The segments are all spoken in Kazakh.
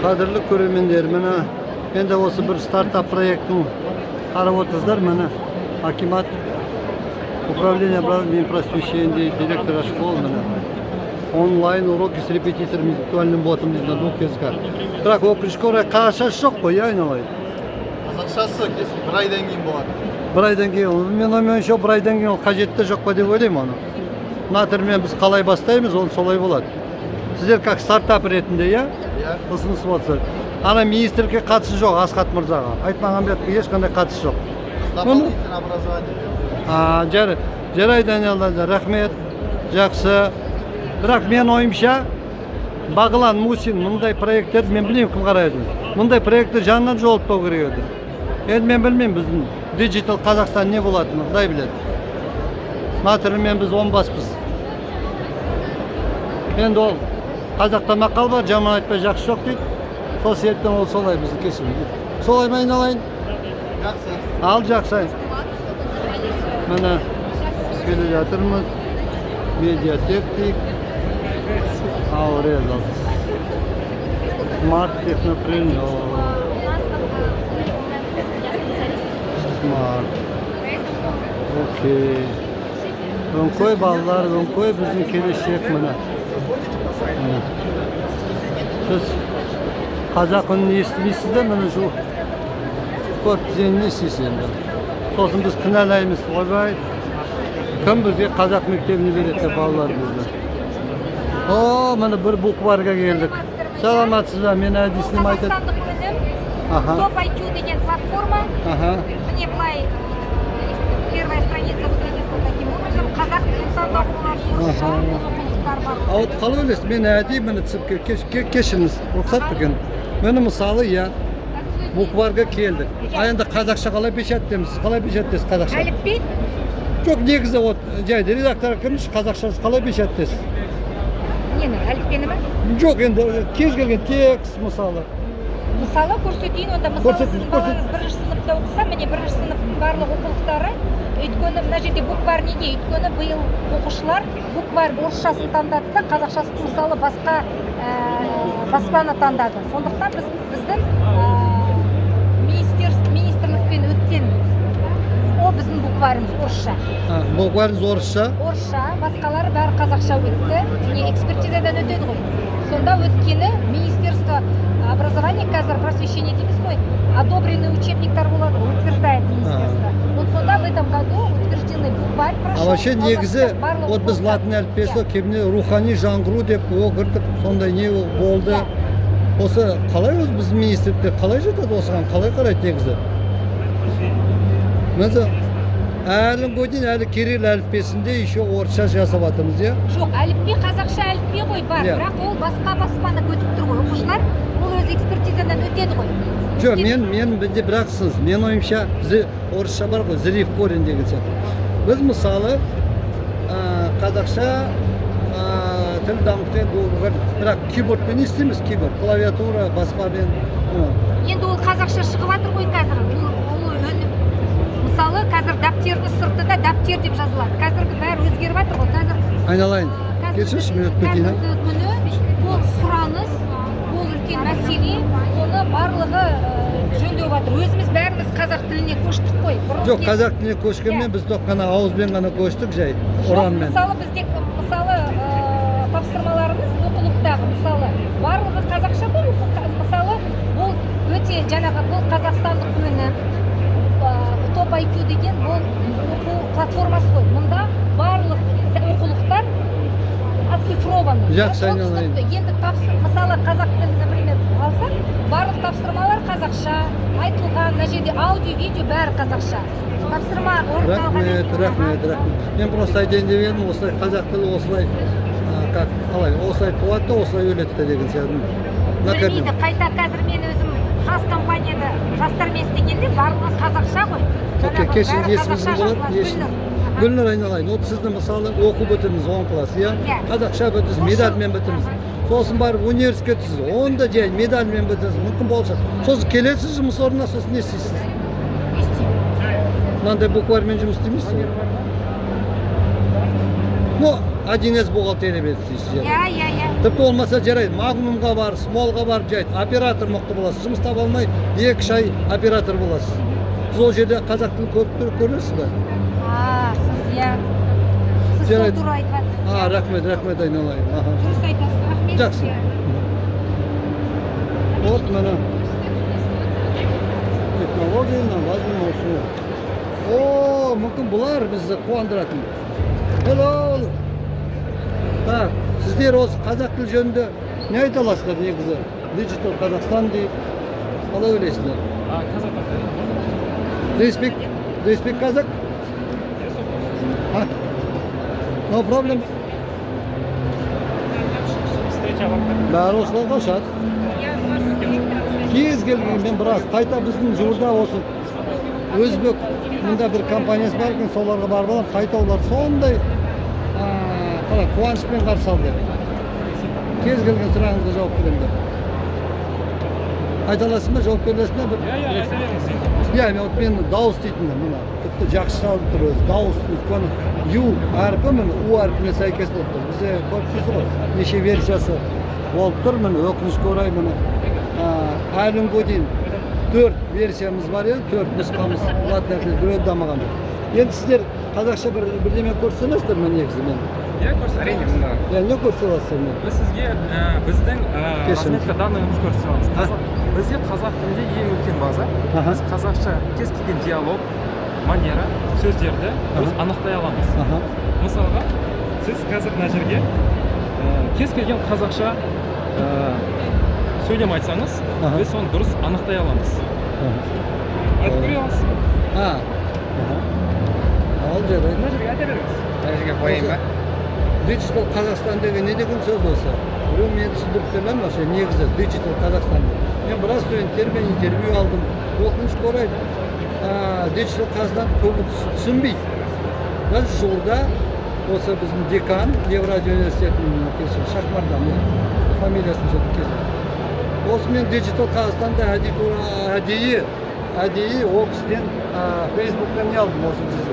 Qadrli ko'rmanlar, mana endi o'zi bir startup proyektini qarab o'tirsizlar, mana Hakimat управление образования и просвещения директора школы, mana онлайн уроки с репетитором интеллектуальным ботом на двух языках. Бірақ өкінішке орай қағазшасы жоқ қой, айналайын. Қазақшасы бір айдан кейін болады. Бір айдан кейін, мен ойымша бір айдан кейін ол қажетті жоқ па деп ойлаймын оны. Мына түрмен біз қалай бастаймыз, ол солай болады. Сіздер как стартап ретінде, иә? Ұсыныс болса. Ана министрге қатысы жоқ, Асхат мырзаға. Айтмағамбетке ешқандай қатысы жоқ. Дополнительное образование. Жарайды айналайын, рахмет, жақсы. Бірақ мен ойымша Бағлан Мусин мұндай проекттерді мен білмеймін кім қарайды. Мұндай проектті жанынан жолытпау керек еді. Енді мен білмеймін біздің Digital Қазақстан не болатынын, Құдай біледі. Натырымен біз оңбаспыз. Енді ол қазақта мақал бар, жаман айтпай жақсы жоқ дейді. Сол себептен ол солай бізді кешірім. Солай ма айналайын? Жақсы. Ал жақсы. Міне келе жатырмыз. Медиатек. Аурел. Smart Technopreneur. Smart. Окей. Өңкөй балалар, өңкөй біздің келешек міне. Сіз қазақ үнін естімейсіздер, міне жу. Көп бізден не істейсіз енді. Сосын біз кінәлаймыз, ойбай. Кім бізге қазақ мектебіне береді балалар бізді. О, міне бір букварға келдік. Саламатсыздар, мен әдісінім айтады. Топ IQ деген платформа. Міне былай первая страница выглядит вот таким образом. Қазақ тілін таңдап болады, орысша оқулықтар бар. А вот қалай ойлайсыз, мен әдейі мені кешіріңіз, рұқсат берген. Мені мысалы, иә, букварға келдік. А енді қазақша қалай печаттаймыз? Қалай печаттайсыз қазақша? Әліпби? Жоқ, негізі вот жайды редакторға кіріңіз, қазақшасы қалай печаттайсыз? Нені, әліппені ме? Жоқ, енді кез келген текст мысалы. Мысалы көрсетейін, онда мысалы сіздің балаңыз бірінші сыныпта оқыса, міне бірінші сынып барлық оқулықтары, өйткені мына жерде буквар неге? Өйткені биыл оқушылар буквар орысшасын таңдады да, қазақшасын мысалы басқа баспаны таңдады. Сондықтан біздің министрлікпен өткен ол біздің букварымыз орысша. Букварыңыз орысша? Орысша, басқалары бәрі қазақша өтті. Не экспертизадан өтеді ғой. Сонда өткені министерство образования, қазір просвещение дейміз ғой, одобренный учебниктар болады, утверждает министерство. Вот сонда в этом году утвержденный букварь прошел. А вообще негізі, вот біз латын әліппесі кеміне рухани жаңғыру деп оқырдық, сондай не болды. Осы қалай өз біздің министрліктер қалай жетеді осыған, қалай қарайды негізі? Mesela әлі годин әлі Кирилл әліппесінде еще орысша жасап жатырмыз, иә? Жоқ, әліппе қазақша әліппе ғой бар, бірақ ол басқа баспаны өтіп тұр ғой. Оқушылар ол өз экспертизадан өтеді ғой. Жоқ, мен бізде бірақсыз. Мен ойымша орысша бар ғой, зрив корень деген сияқты. Біз мысалы қазақша тіл дамытумен бірақ кибордпен не істейміз? Киборд, клавиатура, баспамен. Енді ол қазақша шығып жатыр ғой қазір. Мысалы, қазір дәптердің сыртында дәптер деп жазылады. Қазіргі бәрі өзгеріп жатыр ғой. Қазір айналайын. Келсінші, мен өтіп кетейін. Қазіргі күні бұл сұраныс, бұл үлкен мәселе, оны барлығы жөндеп жатыр. Өзіміз бәріміз қазақ тіліне көштік қой. Жоқ, қазақ тіліне көшкенмен біз тек қана ауызбен ғана көштік жай, ұранмен. Мысалы бізде тапсырмаларымыз оқулықтағы мысалы барлығы қазақша ғой. Мысалы бұл өте жаңағы бұл қазақстандық өнім. Топ IQ деген бұл оқу платформасы ғой. Мұнда барлық оқулықтар оцифрованы. Жақсы айналайын. Енді мысалы қазақ тілін, например, алсақ, барлық тапсырмалар қазақша, айтылған, мына жерде аудио, видео бәрі қазақша. Тапсырма орындалған. Рахмет. Мен просто айтайын деп едім, осылай қазақ тілі осылай қалай, осылай туады, осылай өледі деген сияқты. Білмейді, қайта қазір мен өзім жас компанияда жастармен істегенде барлығы қазақша ғой. Кешін есіміздің болады, Гүлнұр айналайын, от сізді мысалы оқу бітіріңіз 10 класс, иә? Қазақша бітіріңіз, медальмен бітіріңіз. Сосын барып университетсіз, онда жай медальмен бітіріңіз, мүмкін болса. Сосын келесіз жұмыс орнына, сосын не істейсіз? Мынандай буквармен жұмыс істемейсіз? Ну, 1С бухгалтерия берді дейсіз. иә. Тіпті болмаса жарайды, Магнумға бар, Смолға барып жайды, оператор мықты боласыз. Жұмыс таба алмай 2 ай оператор боласыз. Сіз ол жерде қазақ тілін көресіз бе? Сіз иә. Сіз сол Жарайды. туралы айтып жатсыз. Рахмет айналайын. Дұрыс айтасыз. Рахмет. Жақсы. сізге. Вот міне технологияны лазым осы. О, мүмкін бұлар бізді қуандыратын. Hello. Так, сіздер осы қазақ тіл жөнінде не айта аласыздар негізі? Digital Қазақстан дейді. Қалай ойлайсыздар? Do you speak Kazakh? No problem. Бәрі осылай қашады. Кез келген мен біраз қайта біздің жуырда осы өзбек мұнда бір компаниясы бар екен, соларға барып алам, қайта олар сондай қалай қуанышпен қарсы алды. Кез келген сұрағыңызға жауап беремін деп. Айта аласың ба, жауап бересің бе? Иә, мен дауыс дейтінмін, мына тіпті жақсы салып тұр өзі, дауыс өйткені ю әрпі міне у әрпіне сәйкес болып тұр. Бізде көріп ғой, неше версиясы болып тұр, міне өкінішке орай міне әлі күнге дейін 4 версиямыз бар еді, 4 нұсқамыз латын әрпіне біреу дамыған. Енді сіздер қазақша бірдеме көрсетесіздер ме негізі мен? Иә, көрсетеміз. Не көрсетесіздер мен? Біз сізге біздің разметка данныйымыз көрсетеміз. Бізде қазақ тілінде ең үлкен база. Біз қазақша кез келген диалог, манера, сөздерді біз анықтай аламыз. Мысалға, сіз қазір мына жерге кез келген қазақша сөйлем айтсаңыз, біз соны дұрыс анықтай аламыз. Айтып көре аласыз ба? Ал жарайды. Мына жерге айта беріңіз. Мына жерге қойайын ба? Digital Қазақстан деген не деген сөз осы? Біреу мен түсіндіріп бермем вообще негізі Digital Қазақстан. Мен біраз студенттермен интервью алдым. Өкінішке орай Digital Қазақстан көбі түсінбейді. Біз жуырда осы біздің декан Евразия университетінің Шахмардан фамилиясын сөйлеп келді. Осы мен Digital Қазақстанда әдейі ол кісіден Facebook'тан не алдым осы жүзі.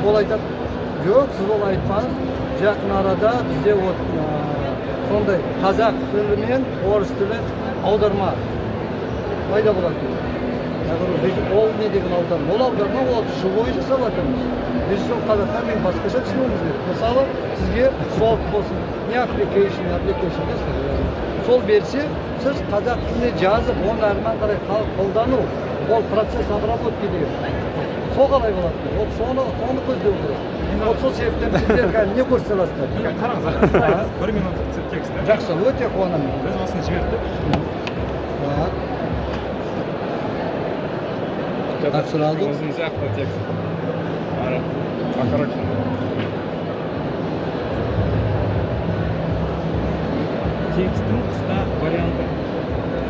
Ол айтады, жоқ, сіз ол айтпаңыз, жақын арада бізде сондай қазақ тілі мен орыс тілі аударма пайда болады. Ол не деген аударма? Ол аударма ол живой жасап жатырмыз. Digital Қазақстан мен басқаша түсінуіміз керек. Мысалы, сізге софт болсын, не application сол берсе, сіз қазақ тіліне жазып, оны әрмен қарай қолдану, ол процесс обработки деген. Сол қалай болады? Ол соны көздеу керек. Ол сол себептен сіздер қазір не көрсете аласыздар? Қараңыз, 1 минут текст. Жақсы, өте қуанамын. Біз осыны жібердік. Так, сразу. Uzun сияқты текст. Покороче. Тексттің қысқа варианты.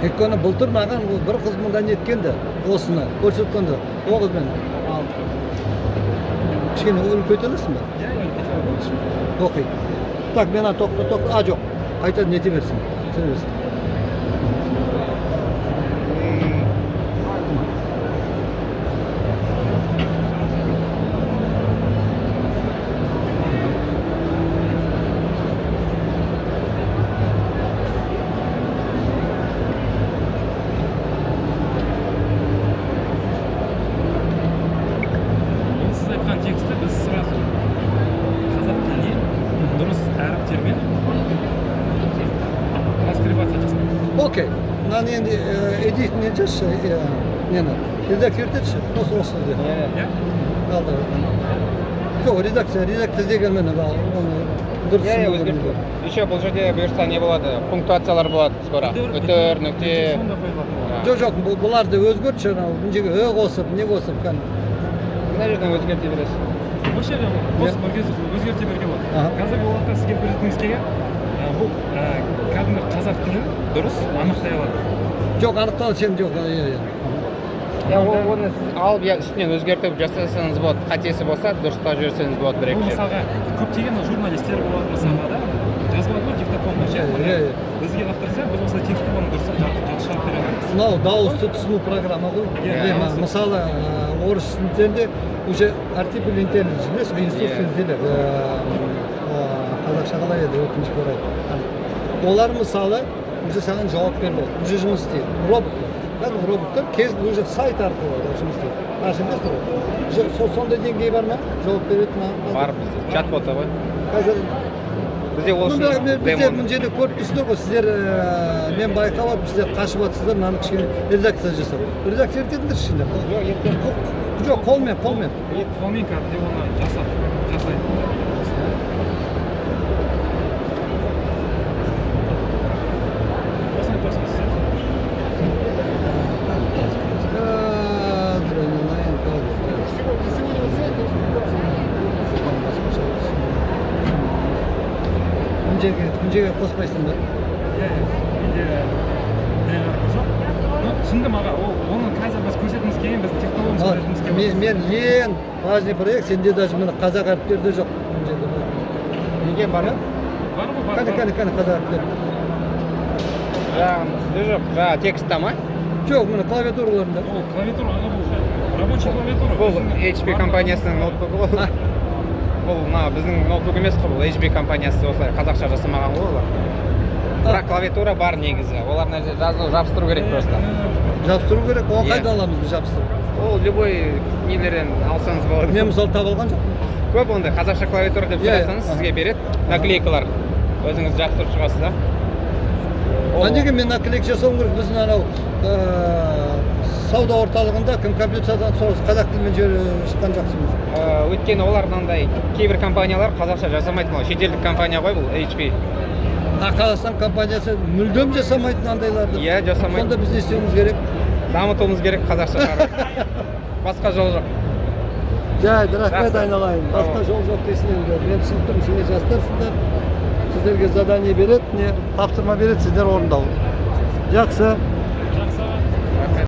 Өйткені былтыр маған бір қыз мындан еткенді, осыны көрсеткенді. Ол қызбен кішкене үлкейте аласың ба? Оқи. Так, мен тоқта. Жоқ. Қайтадан нете берсін. Сөйлесін. Тексті біз сразу қазақ тіліне дұрыс әріптермен транскрибация жасаймыз. Окей. Мынаны енді эдит не жазшы, нені редактор етші, осы де. Жоқ, редакция деген мені оны дұрыс түсіндіру. Еще бұл жерде бұйырса не болады, пунктуациялар болады скоро. Үтір, нүкте. Жоқ, бұларды өзгертші, бұл жерге қосып, не қосып кәні. Мына жерден өзгерте бересіз. Осы жерде өзгерте беруге болады. Қазіргі уақытта сізге көрсеткіміз келген, бұл кәдімгі қазақ тілін дұрыс анықтай алады. Жоқ, анықталды сен жоқ. Оны сіз алып үстінен өзгертіп жасасаңыз болады. Қатесі болса, дұрыстап жіберсеңіз болады бір-екі жер. Мысалға, көптеген журналистер болады мысалға да, жазбады ғой диктофонға бізге лақтырса, біз осы текстті оны дұрыс жақшылап бере аламыз. Мынау дауысты түсіну программа ғой. Мысалы, орыс тілінде уже артикль интеллигенс емес, институт тілдері. ақша қалай еді өкінішке орай олар мысалы уже саған жауап бермейді уже жұмыс істейді роботтар кәдімгі роботтар уже сайт арқылы жұмыс істейді рас емес пе сондай деңгей бар ма жауап береді ма бар бізде чат боты ғой қазір бізде ол үшін бізде мына жерде көріп тұрсыздар ғой сіздер мен байқап алып сіздер қашып жатсыздар мынаны кішкене редакция жасап редакция етіңдер ішінде жоқ қолмен қолмен кәдімгі оны жасайды күнжеге қоспайсыңдар түсіндім аға оны қазір біз көрсеткіміз келген біздің технологиямыз көрсеткіміз келген мен ең важный проект сенде даже мына қазақ әріптерде жоқ неге бар ма бар ғой қане қазақ әріптер жаңағы жоқ жаңағы текстта ма жоқ мына клавиатураларында ол клавиатура аға бұл рабочий клавиатура бұл HP компаниясының ноутбугі ғой бұл мына біздің ноутбук емес қой бұл HP компаниясы осылай қазақша жасамаған ғой олар бірақ клавиатура бар негізі олар мына жерде жазу жабыстыру керек просто жабыстыру керек оны қайда аламыз біз жабыстыру ол любой нелерден алсаңыз болады мен мысалы таба алған жоқпын көп ондай қазақша клавиатура деп сұрасаңыз сізге береді наклейкалар өзіңіз жабыстырып шығасыз да а неге мен наклейка жасауым керек біздің анау сауда орталығында кім компьютердан қазақ тілімен шыққан жақсымыз өйткені олар мынандай кейбір компаниялар қазақша жасамайды мынау шетелдік компания ғой бұл HP қазақстан компаниясы мүлдем жасамайды мынандайларды иә жасамайды сонда біз не істеуіміз керек дамытуымыз керек қазақша басқа жол жоқ жарайды рахмет айналайын басқа жол жоқ дейсің енді мен түсініп тұрмын сендер жастарсыңдар сіздерге задание береді не тапсырма береді сіздер орындау жақсы